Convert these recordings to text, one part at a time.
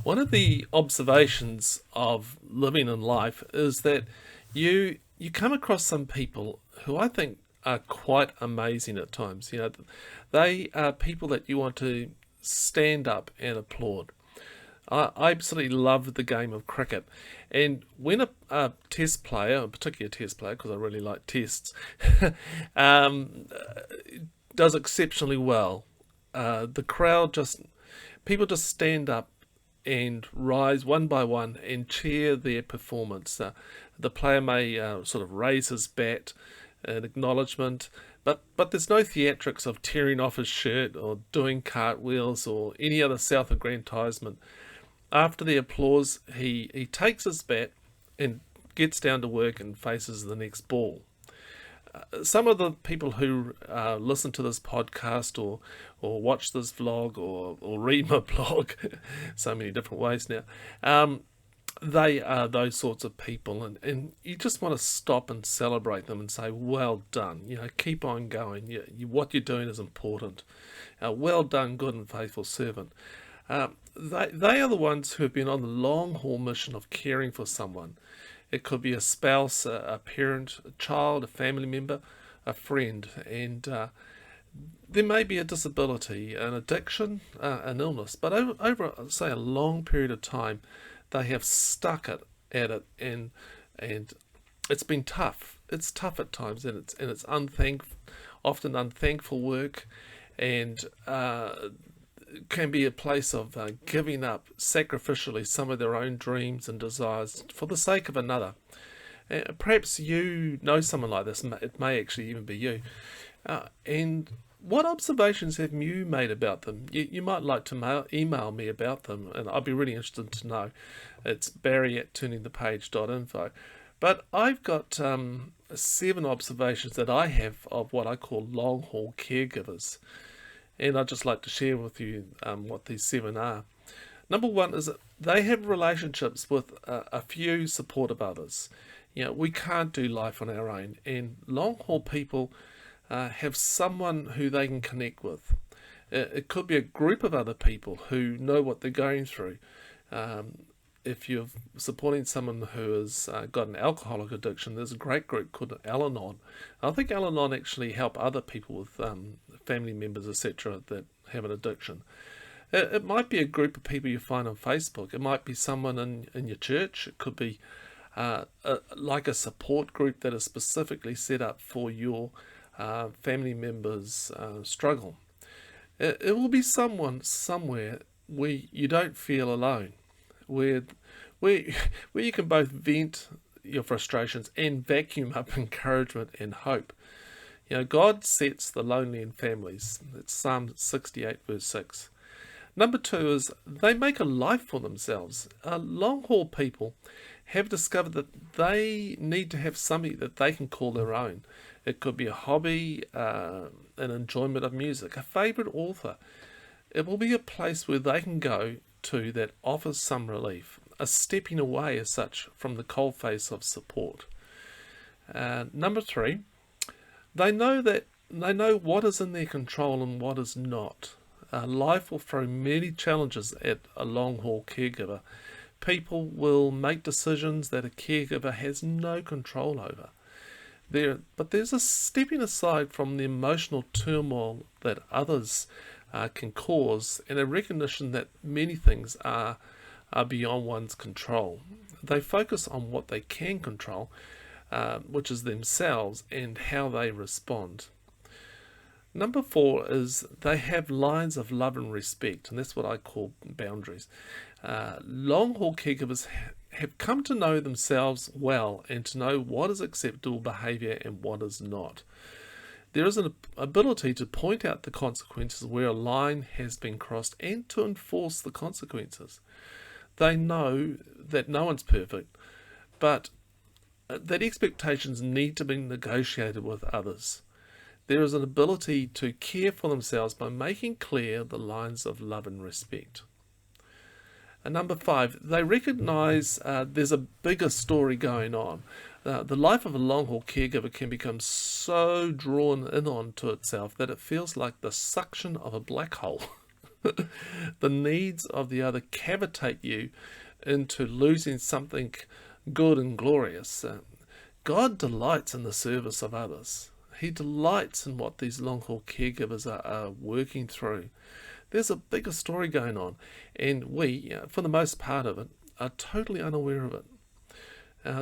One of the observations of living in life is that you come across some people who I think are quite amazing at times. They are people that you want to stand up and applaud. I absolutely love the game of cricket, and when a test player, a particular test player, because I really like tests, um, does exceptionally well, the crowd just people just stand up and rise one by one and cheer their performance. The player may sort of raise his bat in acknowledgement, but there's no theatrics of tearing off his shirt or doing cartwheels or any other self-aggrandizement. After the applause, he takes his bat and gets down to work and faces the next ball. Some of the people who listen to this podcast or watch this vlog or read my blog, so many different ways now, they are those sorts of people, and you just want to stop and celebrate them and say, well done, keep on going. What you're doing is important. Well done, good and faithful servant. They are the ones who have been on the long haul mission of caring for someone. It could be a spouse, a parent, a child, a family member, a friend, and there may be a disability, an addiction, an illness, but over, say, a long period of time, they have stuck at it, and it's been tough. It's tough at times, and it's often unthankful work, and can be a place of giving up sacrificially some of their own dreams and desires for the sake of another. Perhaps you know someone like this. It may actually even be you. And what observations have you made about them? You might like to email me about them, and I'd be really interested to know. It's barry@turningthepage.info. But I've got 7 observations that I have of what I call long haul caregivers. And I'd just like to share with you what these 7 are. Number 1 is that they have relationships with a few supportive others. We can't do life on our own, and long haul people have someone who they can connect with. It could be a group of other people who know what they're going through. If you're supporting someone who has got an alcoholic addiction, there's a great group called Al-Anon. I think Al-Anon actually help other people with family members, etc., that have an addiction. It might be a group of people you find on Facebook. It might be someone in your church. It could be like a support group that is specifically set up for your family members' struggle. It will be someone somewhere where you don't feel alone, where where where you can both vent your frustrations and vacuum up encouragement and hope. God sets the lonely in families. It's Psalm 68 verse 6. Number 2 is they make a life for themselves. Long haul people have discovered that they need to have something that they can call their own. It could be a hobby, an enjoyment of music, a favourite author. It will be a place where they can go to that offers some relief, a stepping away as such from the coalface of support. Number 3, they know what is in their control and what is not. Life will throw many challenges at a long haul caregiver. People will make decisions that a caregiver has no control over. But there's a stepping aside from the emotional turmoil that others can cause, and a recognition that many things are beyond one's control. They focus on what they can control, which is themselves and how they respond. Number 4 is they have lines of love and respect, and that's what I call boundaries. Long haul caregivers have come to know themselves well and to know what is acceptable behaviour and what is not. There is an ability to point out the consequences where a line has been crossed and to enforce the consequences. They know that no one's perfect, but that expectations need to be negotiated with others. There is an ability to care for themselves by making clear the lines of love and respect. And number 5, they recognise there's a bigger story going on. The life of a long haul caregiver can become so drawn in onto itself that it feels like the suction of a black hole. The needs of the other cavitate you into losing something good and glorious. God delights in the service of others. He delights in what these long-haul caregivers are working through. There's a bigger story going on, and we, for the most part of it, are totally unaware of it.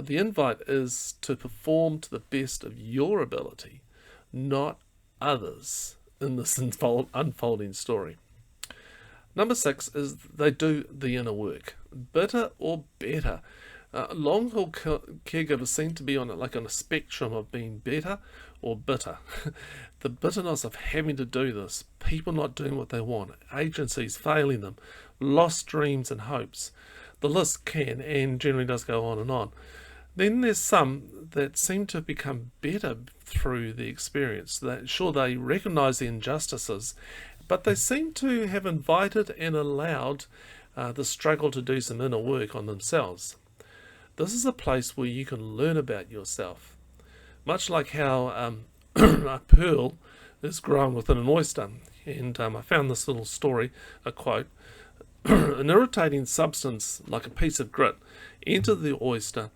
The invite is to perform to the best of your ability, not others, in this unfolding story. Number 6 is they do the inner work. Bitter or better. Long-haul caregivers seem to be on a spectrum of being better or bitter. The bitterness of having to do this, people not doing what they want, agencies failing them, lost dreams and hopes. The list can and generally does go on and on. Then there's some that seem to have become better through the experience. Sure, they recognise the injustices, but they seem to have invited and allowed the struggle to do some inner work on themselves. This is a place where you can learn about yourself. Much like how a pearl is grown within an oyster. And I found this little story, a quote. An irritating substance, like a piece of grit, entered the oyster,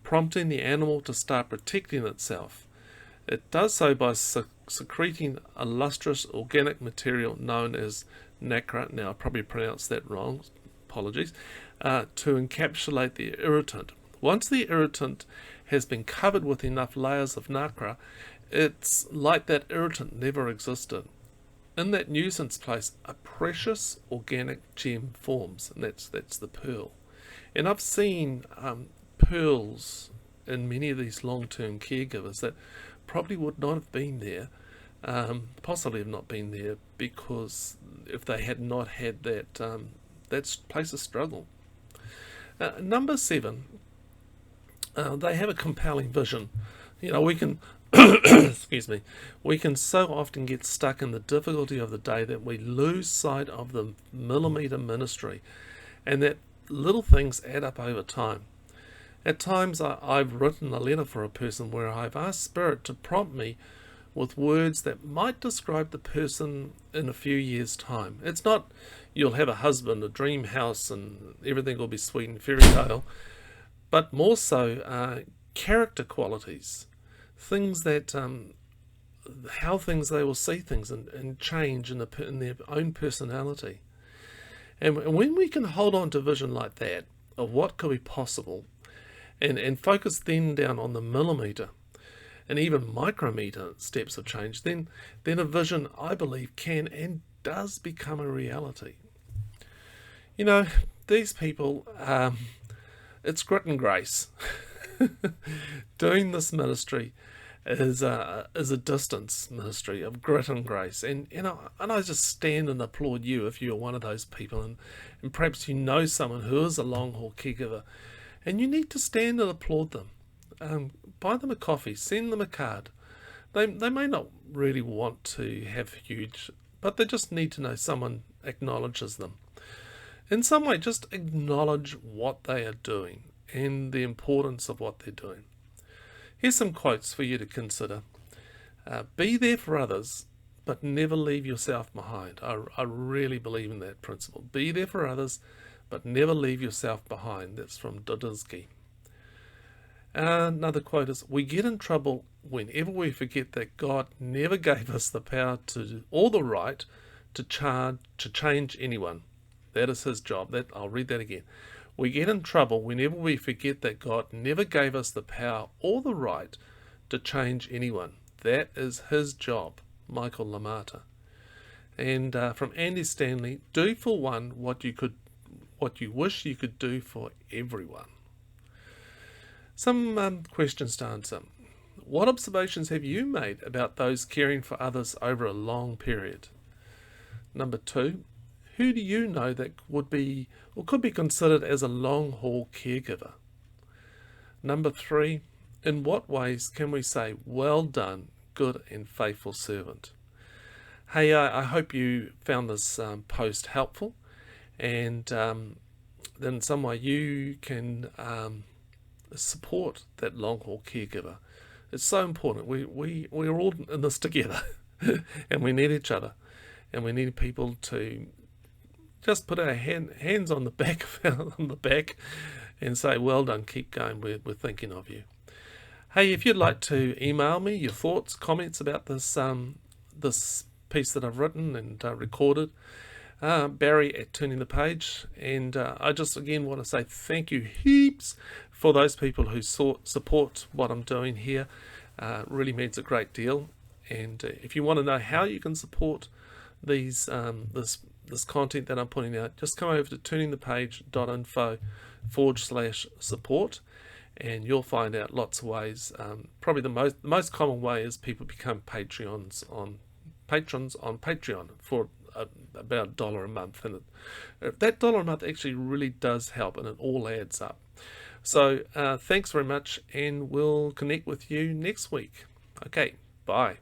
prompting the animal to start protecting itself. It does so by secreting a lustrous organic material known as nacre. Now, I probably pronounced that wrong, apologies, to encapsulate the irritant. Once the irritant has been covered with enough layers of nacre, it's like that irritant never existed. In that nuisance place, a precious organic gem forms, and that's the pearl. And I've seen pearls in many of these long-term caregivers that probably would not have been there, possibly have not been there, because if they had not had that place of struggle. Number 7, they have a compelling vision. We can excuse me, we can so often get stuck in the difficulty of the day that we lose sight of the millimeter ministry, and that little things add up over time. At times I've written a letter for a person where I've asked Spirit to prompt me with words that might describe the person in a few years' time. It's not, you'll have a husband, a dream house, and everything will be sweet and fairy tale, but more so character qualities, things that, how things they will see things and change in their own personality. And when we can hold on to vision like that, of what could be possible, and focus then down on the millimeter and even micrometer steps of change, then a vision, I believe, can and does become a reality. These people, it's grit and grace. Doing this ministry is a distance ministry of grit and grace, and I just stand and applaud you if you're one of those people, and perhaps you know someone who is a long haul caregiver, and you need to stand and applaud them. Buy them a coffee, send them a card. They may not really want to have huge, but they just need to know someone acknowledges them. In some way, just acknowledge what they are doing and the importance of what they're doing. Here's some quotes for you to consider. Be there for others, but never leave yourself behind. I really believe in that principle. Be there for others, but never leave yourself behind. That's from Dodinski. Another quote is, we get in trouble whenever we forget that God never gave us the power or the right to change anyone. That is his job. I'll read that again. We get in trouble whenever we forget that God never gave us the power or the right to change anyone. That is his job. Michael LaMarta. And from Andy Stanley, do for one what you wish you could do for everyone. Some questions to answer. What observations have you made about those caring for others over a long period? Number 2, who do you know that would be or could be considered as a long-haul caregiver? Number 3, in what ways can we say, well done, good and faithful servant? Hey, I hope you found this post helpful, and then in some way you can support that long-haul caregiver. It's so important. We're all in this together, and we need each other, and we need people to just put our hands on the back on the back and say, well done, keep going, we're thinking of you. Hey, if you'd like to email me your thoughts, comments about this piece that I've written and recorded, Barry at Turning the Page. And I just again want to say thank you heaps for those people who support what I'm doing here. Really means a great deal. And if you want to know how you can support these this content that I'm putting out, just come over to turningthepage.info/support, and you'll find out lots of ways. Probably the most common way is people become patrons on Patreon for about $1 a month, and that $1 a month actually really does help, and it all adds up. So thanks very much, and we'll connect with you next week. Okay, bye.